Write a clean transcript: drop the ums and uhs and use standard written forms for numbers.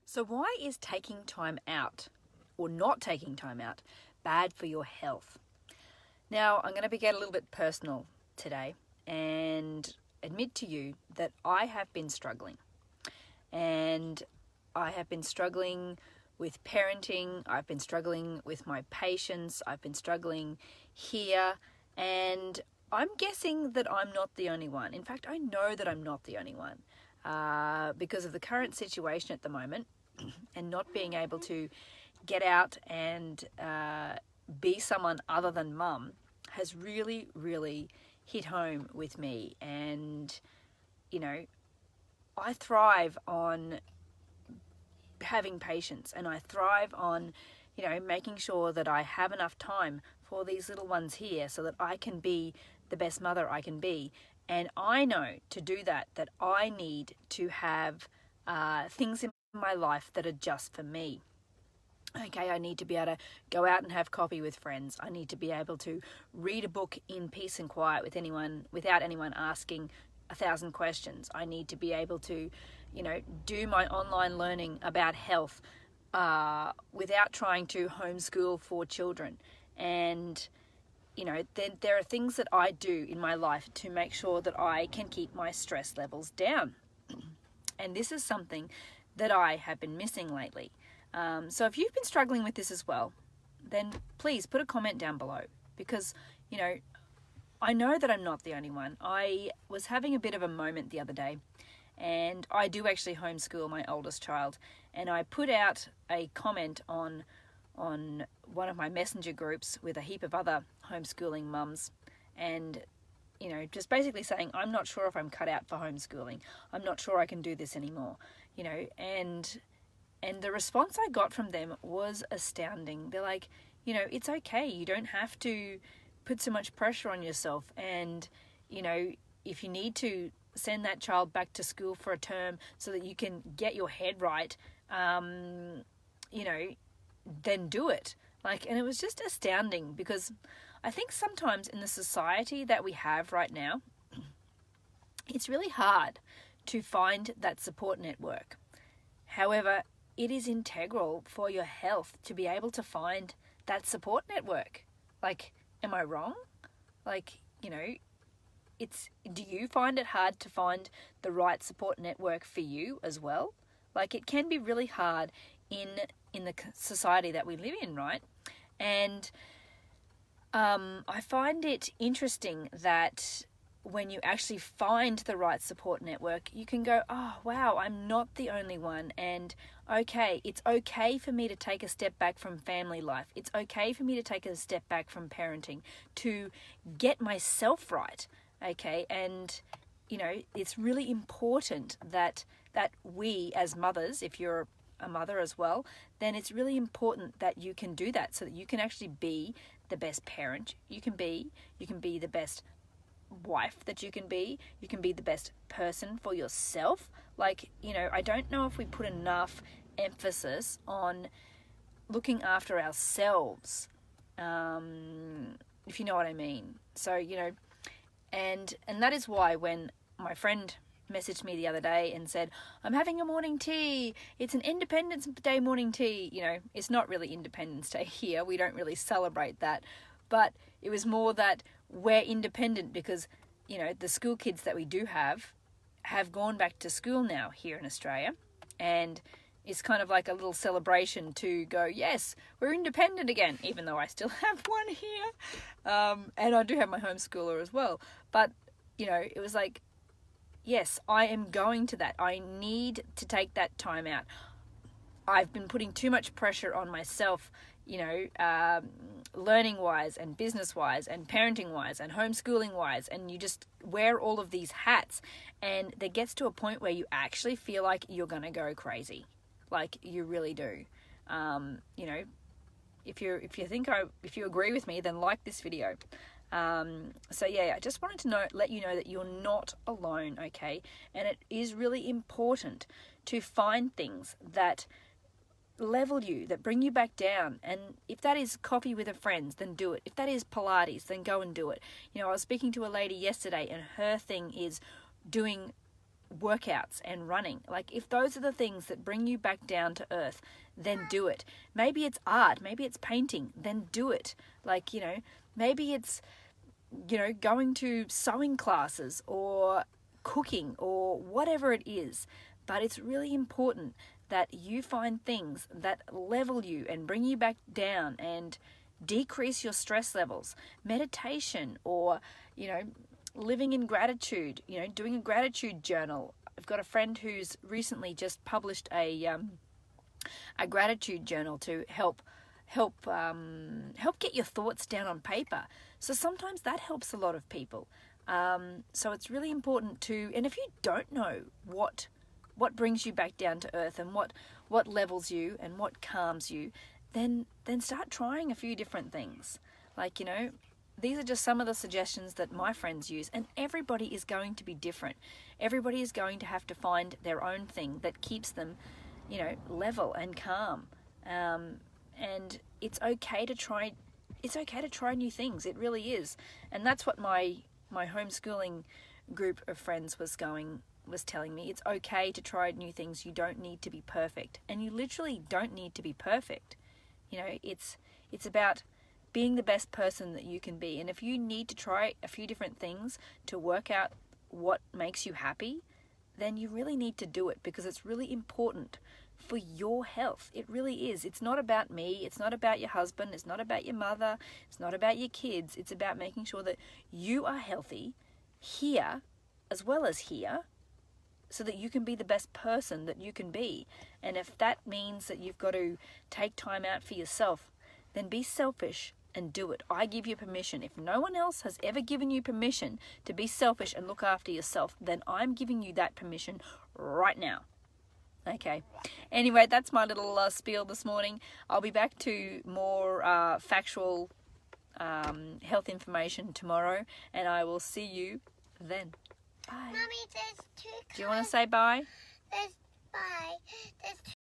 So why is taking time out or not taking time out bad for your health? Now, I'm going to get a little bit personal today and admit to you that I have been struggling. And I have been struggling with parenting, I've been struggling with my patients, I've been struggling here, and I'm guessing that I'm not the only one. In fact, I know that I'm not the only one because of the current situation at the moment and not being able to get out and be someone other than mum has really, really hit home with me. And, you know, I thrive on having patience, and I thrive on, making sure that I have enough time for these little ones here so that I can be the best mother I can be. And I know to do that I need to have things in my life that are just for me. Okay, I need to be able to go out and have coffee with friends. I need to be able to read a book in peace and quiet without anyone asking 1,000 questions. I need to be able to, do my online learning about health without trying to homeschool 4 children. And, then there are things that I do in my life to make sure that I can keep my stress levels down. And this is something that I have been missing lately. So if you've been struggling with this as well, then please put a comment down below, because, I know that I'm not the only one. I was having a bit of a moment the other day, and I do actually homeschool my oldest child, and I put out a comment on one of my messenger groups with a heap of other homeschooling mums, and just basically saying, I'm not sure if I'm cut out for homeschooling. I'm not sure I can do this anymore, and the response I got from them was astounding. They're like, it's okay. You don't have to put so much pressure on yourself. And, if you need to send that child back to school for a term so that you can get your head right, then do it. And it was just astounding, because I think sometimes in the society that we have right now, it's really hard to find that support network. However, it is integral for your health to be able to find that support network. Am I wrong? Do you find it hard to find the right support network for you as well? It can be really hard in the society that we live in, right? And I find it interesting that when you actually find the right support network, you can go, oh, wow, I'm not the only one. And okay, it's okay for me to take a step back from family life. It's okay for me to take a step back from parenting to get myself right. Okay. And, it's really important that we as mothers, if you're a mother as well, then it's really important that you can do that so that you can actually be the best parent you can be the best wife that you can be the best person for yourself. I don't know if we put enough emphasis on looking after ourselves, if you know what I mean. So, and that is why when my friend messaged me the other day and said, I'm having a morning tea, it's an Independence Day morning tea, it's not really Independence Day here, we don't really celebrate that, but it was more that we're independent because, the school kids that we do have gone back to school now here in Australia, and it's kind of like a little celebration to go, yes, we're independent again, even though I still have one here, and I do have my homeschooler as well, but, it was like, yes, I am going to that. I need to take that time out. I've been putting too much pressure on myself, learning-wise and business-wise and parenting-wise and homeschooling-wise, and you just wear all of these hats, and there gets to a point where you actually feel like you're going to go crazy. You really do. If you agree with me, then like this video. So yeah, I just wanted to let you know that you're not alone, okay? And it is really important to find things that level you, that bring you back down. And if that is coffee with a friend, then do it. If that is Pilates, then go and do it. I was speaking to a lady yesterday, and her thing is doing workouts and running. Like, if those are the things that bring you back down to earth, then do it. Maybe it's art, maybe it's painting, then do it. Like, maybe it's, going to sewing classes or cooking or whatever it is. But it's really important that you find things that level you and bring you back down and decrease your stress levels. Meditation, or, living in gratitude, doing a gratitude journal. I've got a friend who's recently just published a gratitude journal to help get your thoughts down on paper. So sometimes that helps a lot of people. So it's really important to, and if you don't know what brings you back down to earth and what levels you and what calms you, then start trying a few different things. Like, these are just some of the suggestions that my friends use, and everybody is going to be different. Everybody is going to have to find their own thing that keeps them, level and calm. And it's okay to try. It's okay to try new things. It really is, and that's what my homeschooling group of friends was telling me. It's okay to try new things. You don't need to be perfect, and you literally don't need to be perfect. It's about being the best person that you can be. And if you need to try a few different things to work out what makes you happy, then you really need to do it, because it's really important for your health. It really is. It's not about me. It's not about your husband. It's not about your mother. It's not about your kids. It's about making sure that you are healthy here as well as here, so that you can be the best person that you can be. And if that means that you've got to take time out for yourself, then be selfish and do it. I give you permission. If no one else has ever given you permission to be selfish and look after yourself, then I'm giving you that permission right now. Okay. Anyway, that's my little spiel this morning. I'll be back to more factual health information tomorrow, and I will see you then. Bye. Mommy, there's two. Do you want to say bye? There's bye. There's